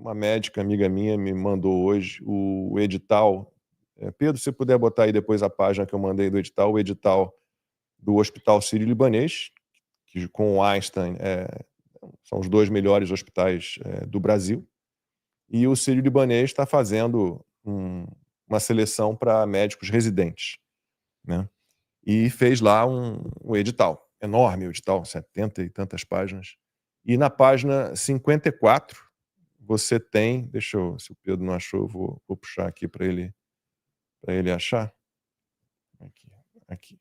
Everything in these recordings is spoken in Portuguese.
uma médica amiga minha me mandou hoje o edital. Pedro, se você puder botar aí depois a página que eu mandei do edital, o edital do Hospital Sírio-Libanês, que com o Einstein são os 2 melhores hospitais do Brasil. E o Sírio-Libanês está fazendo uma seleção para médicos residentes, né? E fez lá um edital, enorme o edital, 70 e tantas páginas. E na página 54, você tem... se o Pedro não achou, eu vou puxar aqui para ele achar. Aqui.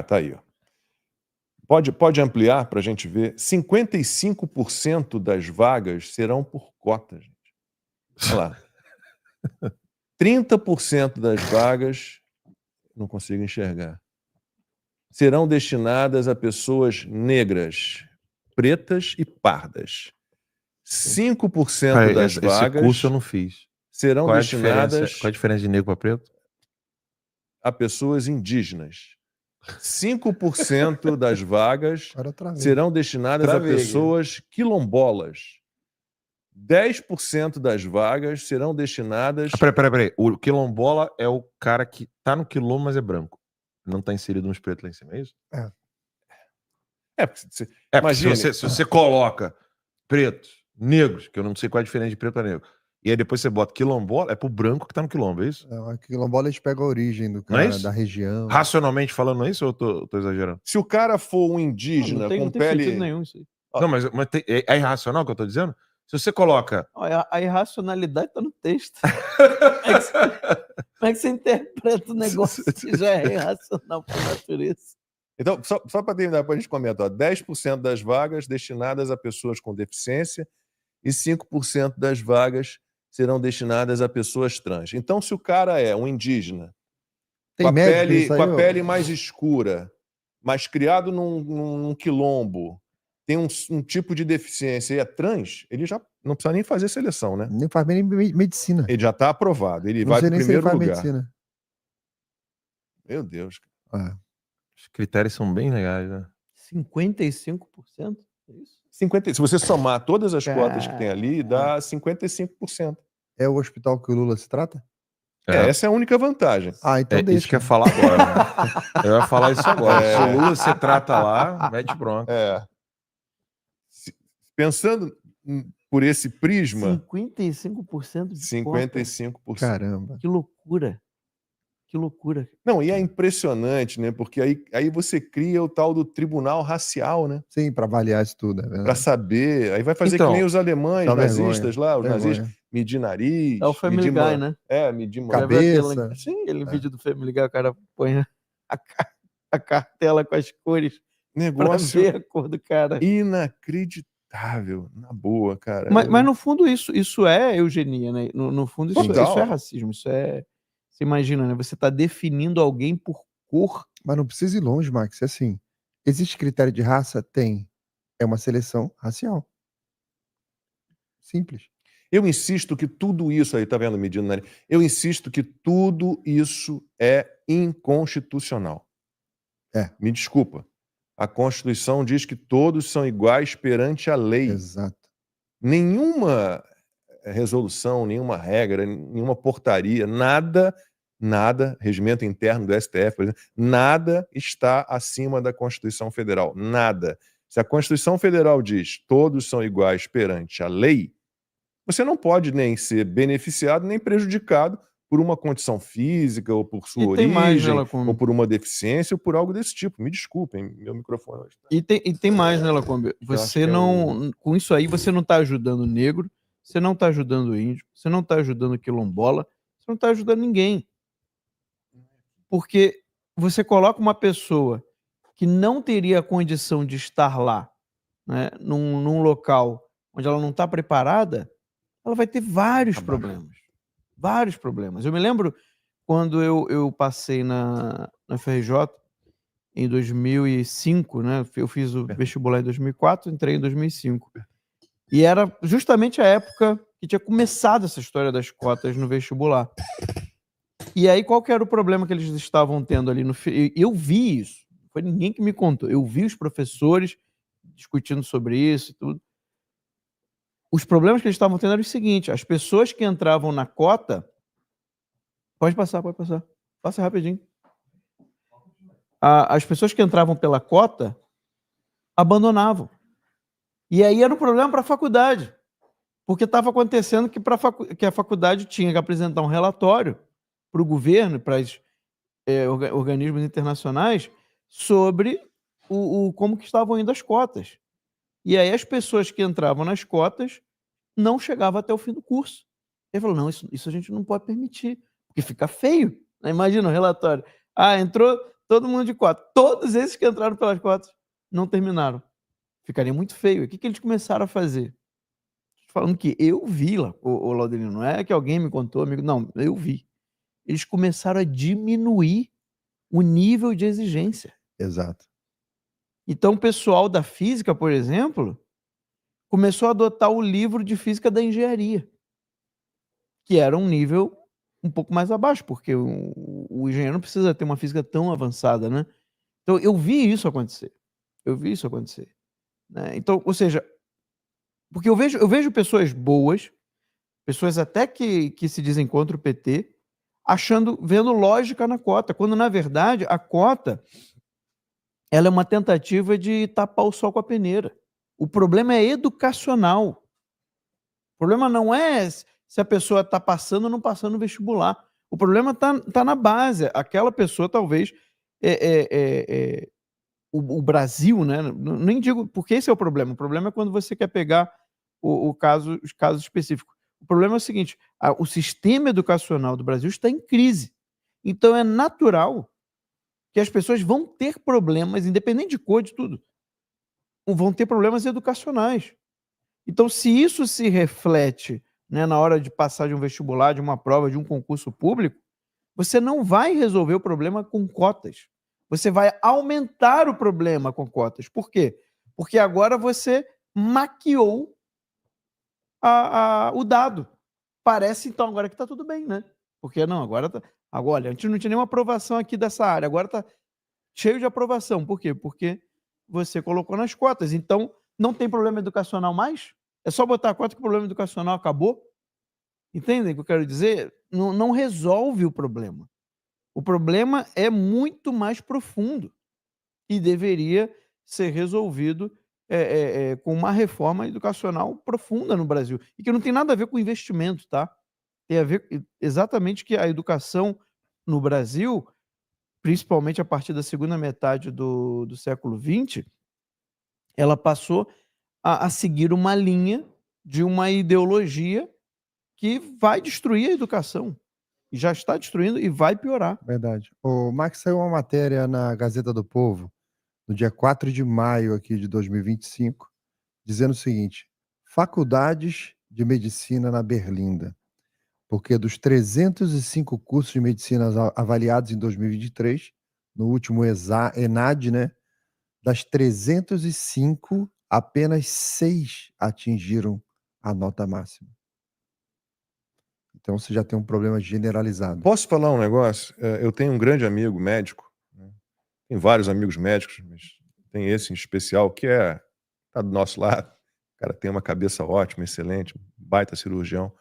Tá aí, ó. Pode ampliar para a gente ver. 55% das vagas serão por cota, gente. Olha lá. 30% das vagas, não consigo enxergar, serão destinadas a pessoas negras, pretas e pardas. 5% das vagas... Esse curso eu não fiz. Serão destinadas... Qual a diferença de negro para preto? A pessoas indígenas. 5% das vagas serão destinadas a pessoas quilombolas. 10% das vagas serão destinadas... Peraí. O quilombola é o cara que tá no quilombo, mas é branco. Não tá inserido nos pretos lá em cima, é isso? Imagine... se você coloca pretos, negros, que eu não sei qual é a diferença de preto para negro, e aí depois você bota quilombola, é pro branco que tá no quilombo, é isso? Quilombola a gente pega a origem do cara, da região. Racionalmente falando, não é isso ou eu tô exagerando? Se o cara for um indígena com não tem pele... sentido nenhum isso aí. Não, mas é irracional o que eu tô dizendo? Se você coloca... A irracionalidade tá no texto. Como é que você interpreta o negócio que já é irracional por natureza? Então, só para terminar, depois a gente comenta, 10% das vagas destinadas a pessoas com deficiência e 5% das vagas serão destinadas a pessoas trans. Então, se o cara é um indígena, com a pele mais escura, mas criado num quilombo, tem um tipo de deficiência e é trans, ele já não precisa nem fazer seleção, né? Nem faz nem medicina. Ele já está aprovado, ele vai para o primeiro lugar. Medicina. Meu Deus. Os critérios são bem legais, né? 55%? É isso? Se você somar todas as cotas que tem ali, dá 55%. É o hospital que o Lula se trata? Essa é a única vantagem. Então deixa. Isso que eu ia falar agora. Né? Eu ia falar isso agora. Se o Lula se trata lá, mete bronca. Pensando por esse prisma... 55% de 55%. Caramba. Que loucura. Que loucura. Não, e é impressionante, né? Porque aí você cria o tal do tribunal racial, né? Sim, para avaliar isso tudo. Para saber. Aí vai fazer que nem os alemães nazistas lá, os nazistas. Medir nariz. É o Family Guy, né? Medir cabeça. Aquele vídeo do Family Guy, o cara põe a cartela com as cores. Negócio pra ver a cor do cara. Inacreditável. Na boa, cara. Mas no fundo isso é eugenia, né? No fundo isso é racismo. Isso é... Você imagina, né? Você está definindo alguém por cor. Mas não precisa ir longe, Max. É assim, existe critério de raça? Tem. É uma seleção racial. Simples. Eu insisto que tudo isso aí, tá vendo, medindo nariz? Eu insisto que tudo isso é inconstitucional. Me desculpa. A Constituição diz que todos são iguais perante a lei. Exato. Nenhuma resolução, nenhuma regra, nenhuma portaria, nada, regimento interno do STF, por exemplo, nada está acima da Constituição Federal. Nada. Se a Constituição Federal diz todos são iguais perante a lei, você não pode nem ser beneficiado nem prejudicado por uma condição física, ou por sua origem, ou por uma deficiência, ou por algo desse tipo. Me desculpem, meu microfone hoje tá... E tem mais, né, Lacombe? Você não... Com isso aí, você não está ajudando o negro, você não está ajudando o índio, você não está ajudando o quilombola, você não está ajudando ninguém. Porque você coloca uma pessoa que não teria a condição de estar lá, né, num local onde ela não está preparada, ela vai ter vários problemas. Vários problemas. Eu me lembro quando eu passei na FRJ em 2005, né? Eu fiz o vestibular em 2004, entrei em 2005. E era justamente a época que tinha começado essa história das cotas no vestibular. E aí, qual que era o problema que eles estavam tendo ali no... Eu vi isso. Não foi ninguém que me contou. Eu vi os professores discutindo sobre isso e tudo. os problemas que eles estavam tendo eram o seguinte: as pessoas que entravam na cota. Pode passar. Passa rapidinho. As pessoas que entravam pela cota abandonavam. E aí era um problema para a faculdade, porque estava acontecendo que a faculdade tinha que apresentar um relatório para o governo, para os organismos internacionais, sobre como que estavam indo as cotas. E aí as pessoas que entravam nas cotas não chegavam até o fim do curso. Ele falou, não, isso a gente não pode permitir, porque fica feio. Imagina o relatório. Entrou todo mundo de cota. Todos esses que entraram pelas cotas não terminaram. Ficaria muito feio. O que eles começaram a fazer? Falando que eu vi lá, o Laudelino, não é que alguém me contou, amigo, não, eu vi. Eles começaram a diminuir o nível de exigência. Exato. Então, o pessoal da física, por exemplo, começou a adotar o livro de física da engenharia, que era um nível um pouco mais abaixo, porque o engenheiro não precisa ter uma física tão avançada, né? Então, eu vi isso acontecer. Né? Então, ou seja, porque eu vejo pessoas boas, pessoas até que se dizem contra o PT, vendo lógica na cota, quando, na verdade, a cota ela é uma tentativa de tapar o sol com a peneira. O problema é educacional. O problema não é se a pessoa está passando ou não passando no vestibular. O problema está na base. Aquela pessoa, talvez, o Brasil, né? Nem digo, porque esse é o problema. O problema é quando você quer pegar os casos específicos. O problema é o seguinte, o sistema educacional do Brasil está em crise. Então, é natural que as pessoas vão ter problemas, independente de cor, de tudo, vão ter problemas educacionais. Então, se isso se reflete, né, na hora de passar de um vestibular, de uma prova, de um concurso público, você não vai resolver o problema com cotas. Você vai aumentar o problema com cotas. Por quê? Porque agora você maquiou o dado. Parece, então, agora que está tudo bem, né? Porque não, agora a gente não tinha nenhuma aprovação aqui dessa área, agora está cheio de aprovação. Por quê? Porque você colocou nas cotas. Então, não tem problema educacional mais? É só botar a cota que o problema educacional acabou? Entendem o que eu quero dizer? Não resolve o problema. O problema é muito mais profundo e deveria ser resolvido com uma reforma educacional profunda no Brasil. E que não tem nada a ver com investimento, tá? Tem a ver exatamente que a educação no Brasil, principalmente a partir da segunda metade do século XX, ela passou a seguir uma linha de uma ideologia que vai destruir a educação. E já está destruindo e vai piorar. Verdade. O Max, saiu uma matéria na Gazeta do Povo, no dia 4 de maio aqui de 2025, dizendo o seguinte: faculdades de medicina na Berlinda. Porque dos 305 cursos de medicina avaliados em 2023, no último ENAD, né, das 305, apenas 6 atingiram a nota máxima. Então você já tem um problema generalizado. Posso falar um negócio? Eu tenho um grande amigo médico, né? Tem vários amigos médicos, mas tem esse em especial que tá do nosso lado. O cara tem uma cabeça ótima, excelente, baita cirurgião.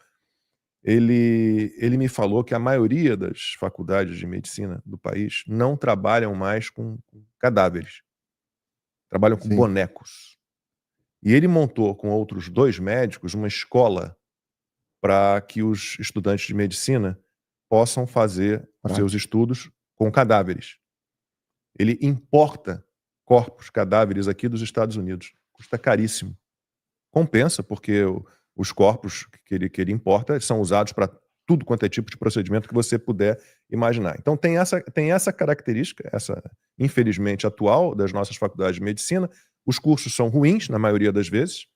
Ele me falou que a maioria das faculdades de medicina do país não trabalham mais com cadáveres. Trabalham com bonecos. E ele montou com outros 2 médicos uma escola para que os estudantes de medicina possam fazer os seus estudos com cadáveres. Ele importa corpos, cadáveres aqui dos Estados Unidos. Custa caríssimo. Compensa, porque os corpos que ele importa são usados para tudo quanto é tipo de procedimento que você puder imaginar. Então tem essa característica, essa, infelizmente, atual das nossas faculdades de medicina. Os cursos são ruins, na maioria das vezes,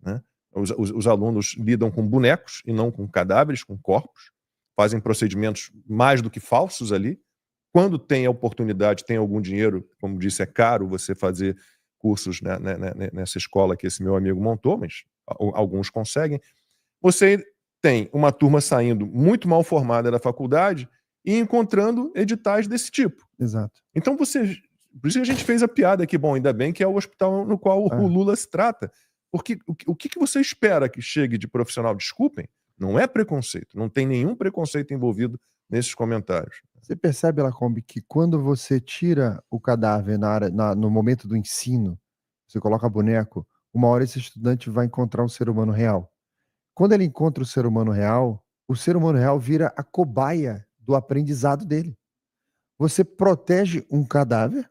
né? Os alunos lidam com bonecos e não com cadáveres, com corpos. Fazem procedimentos mais do que falsos ali. Quando tem a oportunidade, tem algum dinheiro, como disse, é caro você fazer cursos, né, nessa escola que esse meu amigo montou, mas alguns conseguem. Você tem uma turma saindo muito mal formada da faculdade e encontrando editais desse tipo. Exato. Então por isso que a gente fez a piada aqui, bom, ainda bem que é o hospital no qual o Lula se trata, Porque o que você espera que chegue de profissional? Desculpem, não é preconceito. Não tem nenhum preconceito envolvido nesses comentários. Você percebe, Lacombe, que quando você tira o cadáver no momento do ensino, você coloca boneco, uma hora esse estudante vai encontrar um ser humano real. Quando ele encontra o ser humano real vira a cobaia do aprendizado dele. Você protege um cadáver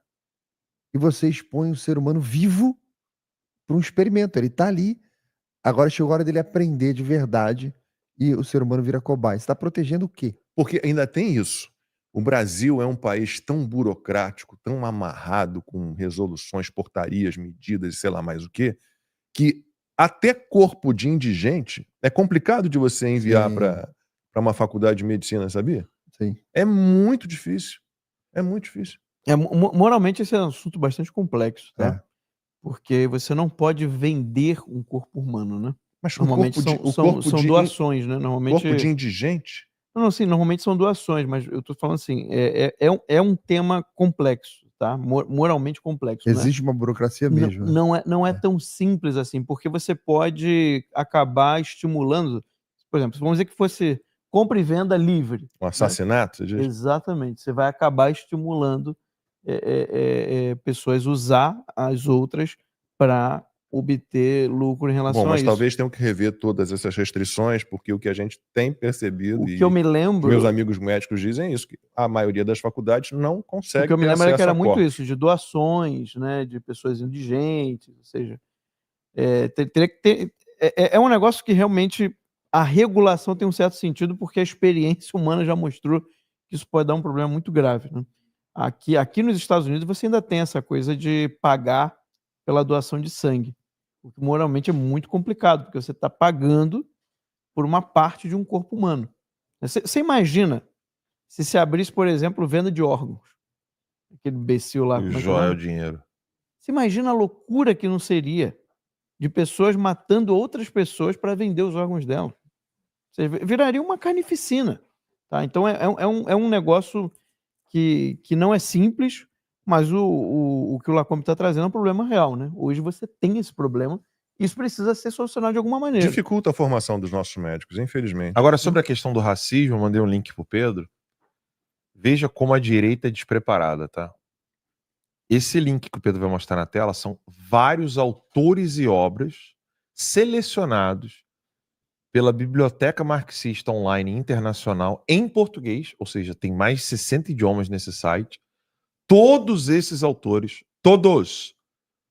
e você expõe um ser humano vivo para um experimento. Ele está ali. Agora chegou a hora dele aprender de verdade e o ser humano vira cobaia. Você está protegendo o quê? Porque ainda tem isso. O Brasil é um país tão burocrático, tão amarrado com resoluções, portarias, medidas e sei lá mais o quê, que até corpo de indigente é complicado de você enviar Sim. para uma faculdade de medicina, sabia? Sim. É muito difícil. É muito difícil. Moralmente, esse é um assunto bastante complexo, tá? É. Porque você não pode vender um corpo humano, né? Mas o Normalmente são doações, né? Normalmente, corpo de indigente? não, sim, normalmente são doações, mas eu tô falando assim, é um tema complexo, tá? Moralmente complexo, né? Existe uma burocracia mesmo. Né? Não é tão simples assim, porque você pode acabar estimulando, por exemplo, vamos dizer que fosse compra e venda livre. Um assassinato, você diz? Exatamente, você vai acabar estimulando pessoas usar as outras para obter lucro em relação Bom, a mas isso. talvez tenham que rever todas essas restrições, porque o que a gente tem percebido O que eu me lembro, meus amigos médicos dizem isso, que a maioria das faculdades não o consegue que eu me ter lembro é que acesso era a muito corpos. isso, de doações, né, de pessoas indigentes, ou seja, teria que ter, é um negócio que realmente a regulação tem um certo sentido, porque a experiência humana já mostrou que isso pode dar um problema muito grave, né? Aqui nos Estados Unidos você ainda tem essa coisa de pagar pela doação de sangue, o que moralmente é muito complicado, porque você está pagando por uma parte de um corpo humano. Você imagina se abrisse, por exemplo, venda de órgãos, aquele imbecil lá, O como é que é o Joel nome? Dinheiro. Você imagina a loucura que não seria de pessoas matando outras pessoas para vender os órgãos dela. Você viraria uma carnificina. Tá? Então é um negócio que não é simples, mas o que o Lacombe está trazendo é um problema real. Né? Hoje você tem esse problema, isso precisa ser solucionado de alguma maneira. Dificulta a formação dos nossos médicos, infelizmente. Agora, sobre a questão do racismo, eu mandei um link pro Pedro. Veja como a direita é despreparada, tá? Esse link que o Pedro vai mostrar na tela são vários autores e obras selecionados pela Biblioteca Marxista Online Internacional em português, ou seja, tem mais de 60 idiomas nesse site. Todos esses autores, todos,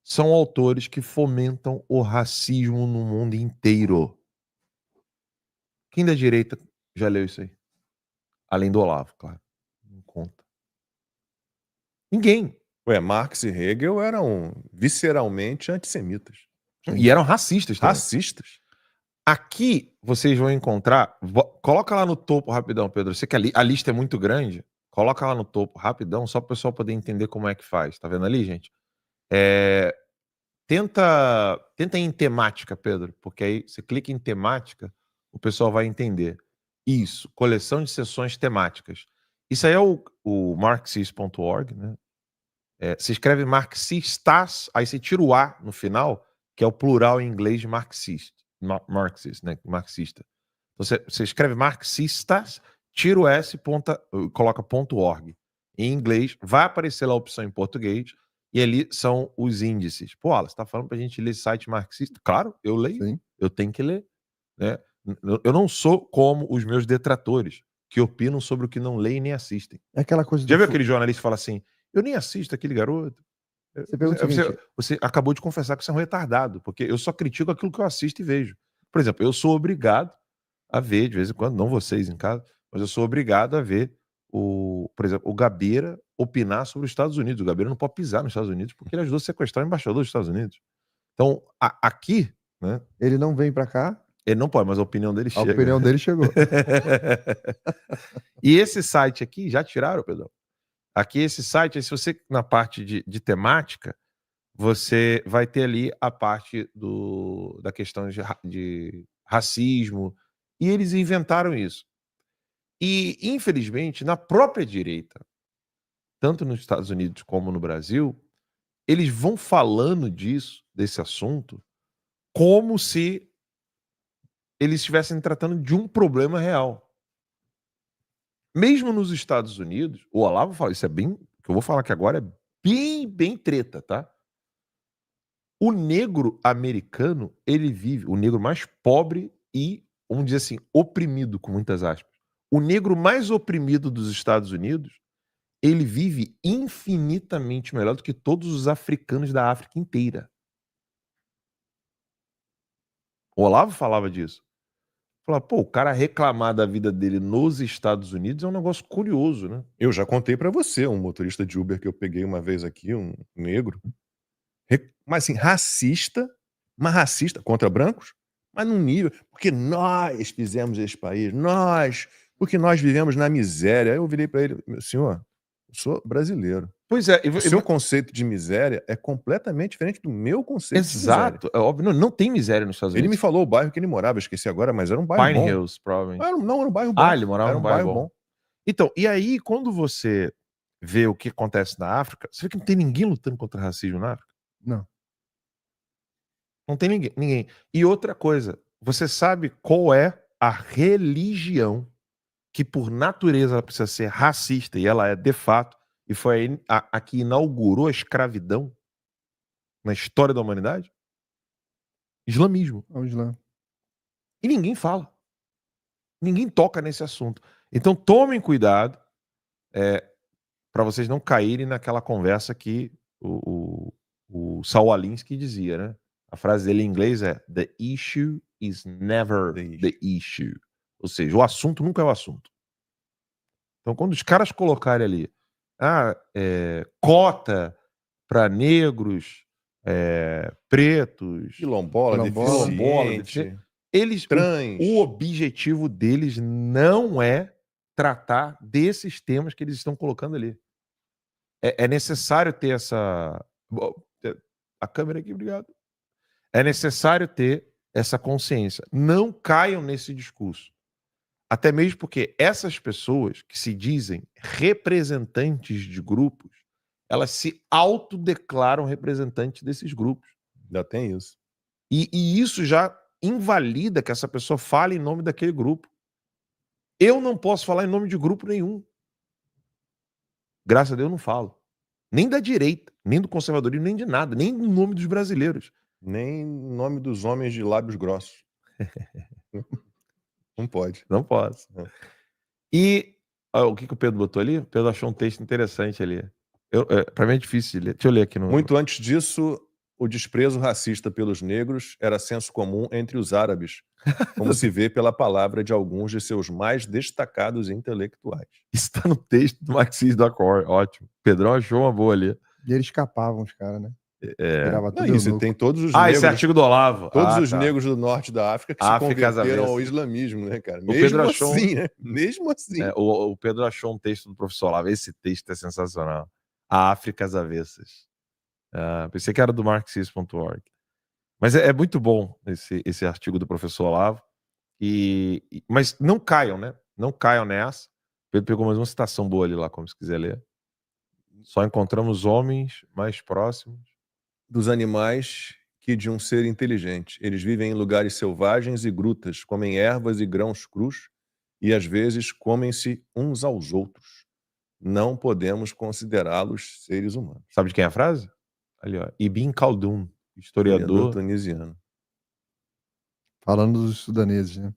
são autores que fomentam o racismo no mundo inteiro. Quem da direita já leu isso aí? Além do Olavo, claro. Não conta. Ninguém. Ué, Marx e Hegel eram visceralmente antissemitas. E eram racistas também. Racistas. Aqui vocês vão encontrar. Coloca lá no topo rapidão, Pedro. Você que a lista é muito grande. Coloca lá no topo rapidão, só para o pessoal poder entender como é que faz. Tá vendo ali, gente? Tenta ir em temática, Pedro, porque aí você clica em temática, o pessoal vai entender. Isso, coleção de sessões temáticas. Isso aí é o marxist.org, né? Você escreve marxistas, aí você tira o A no final, que é o plural em inglês de marxist, né? Marxista. Então você escreve marxistas, tira o S, coloca .org. Em inglês, vai aparecer lá a opção em português, e ali são os índices. Pô, Alan, você está falando para a gente ler site marxista? Claro, eu leio. Sim. Eu tenho que ler. Né? Eu não sou como os meus detratores, que opinam sobre o que não leem nem assistem. É aquela coisa Já viu aquele jornalista que fala assim, eu nem assisto aquele garoto? Você pergunta o seguinte, Você acabou de confessar que você é um retardado, porque eu só critico aquilo que eu assisto e vejo. Por exemplo, eu sou obrigado a ver, de vez em quando, não vocês em casa, mas eu sou obrigado a ver, por exemplo, o Gabeira opinar sobre os Estados Unidos. O Gabeira não pode pisar nos Estados Unidos porque ele ajudou a sequestrar o embaixador dos Estados Unidos. Então, aqui, né? ele não vem para cá? Ele não pode, mas a opinião dele chega. A opinião dele chegou. E esse site aqui, já tiraram, Pedro? Aqui esse site, se você, na parte de temática, você vai ter ali a parte da questão de racismo, e eles inventaram isso. E, infelizmente, na própria direita, tanto nos Estados Unidos como no Brasil, eles vão falando desse assunto, como se eles estivessem tratando de um problema real. Mesmo nos Estados Unidos, o Olavo fala, isso é bem, o que eu vou falar aqui agora é bem treta, tá? O negro americano, ele vive, o negro mais pobre e, vamos dizer assim, oprimido, com muitas aspas. O negro mais oprimido dos Estados Unidos, ele vive infinitamente melhor do que todos os africanos da África inteira. O Olavo falava disso. Falava, pô, o cara reclamar da vida dele nos Estados Unidos é um negócio curioso, né? Eu já contei pra você, um motorista de Uber que eu peguei uma vez aqui, um negro, mas assim, mas racista contra brancos, mas num nível, porque nós fizemos esse país, porque nós vivemos na miséria. Aí eu virei pra ele, meu senhor, eu sou brasileiro. Pois é. O seu conceito de miséria é completamente diferente do meu conceito de miséria. Exato. É óbvio, não tem miséria nos Estados Ele me Unidos. falou o bairro que ele morava, eu esqueci agora, mas era um bairro Pine bom. Hills, provavelmente. Era um bairro bom. Ah, ele morava Era num bairro bom. Então, e aí, quando você vê o que acontece na África, você vê que não tem ninguém lutando contra racismo na África. Não. Não tem ninguém. E outra coisa, você sabe qual é a religião que, por natureza, ela precisa ser racista, e ela é de fato, e foi a que inaugurou a escravidão na história da humanidade? Islamismo. É o Islã. E ninguém fala. Ninguém toca nesse assunto. Então tomem cuidado para vocês não caírem naquela conversa que o Saul Alinsky dizia, né? A frase dele em inglês é "The issue is never the issue". Ou seja, o assunto nunca é o assunto. Então quando os caras colocarem ali cota para negros, pretos, Quilombola, deficiente, eles, trans. o objetivo deles não é tratar desses temas que eles estão colocando ali. É necessário ter essa... A câmera aqui, obrigado. É necessário ter essa consciência. Não caiam nesse discurso. Até mesmo porque essas pessoas que se dizem representantes de grupos, elas se autodeclaram representantes desses grupos. Ainda tem isso. E isso já invalida que essa pessoa fale em nome daquele grupo. Eu não posso falar em nome de grupo nenhum. Graças a Deus eu não falo. Nem da direita, nem do conservadorismo, nem de nada. Nem em nome dos brasileiros. Nem em nome dos homens de lábios grossos. Não pode. Não posso. Não. E o que o Pedro botou ali? O Pedro achou um texto interessante ali. Para mim é difícil de ler. Deixa eu ler aqui. Muito antes disso, o desprezo racista pelos negros era senso comum entre os árabes, como se vê pela palavra de alguns de seus mais destacados intelectuais. Isso está no texto do Marxismo da Cor. Ótimo. Pedrão achou uma boa ali. E eles escapavam, os caras, né? Não, Virava tudo isso, eunuco. tem todos os negros. Esse artigo do Olavo. Todos os tá. negros do norte da África que África se às converteram ao avessas. islamismo, né, cara? Pedro achou assim, né? Mesmo assim. O Pedro achou um texto do professor Olavo. Esse texto é sensacional. A África às avessas. Pensei que era do Marxismo.org. Mas é muito bom esse artigo do professor Olavo. Mas não caiam, né? Não caiam nessa. Pedro pegou mais uma citação boa ali lá, como se quiser ler. Só encontramos homens mais próximos dos animais que de um ser inteligente. Eles vivem em lugares selvagens e grutas, comem ervas e grãos crus e às vezes comem-se uns aos outros. Não podemos considerá-los seres humanos. Sabe de quem é a frase? Ali, ó. Ibn Khaldun, historiador tunisiano. Falando dos sudaneses, né?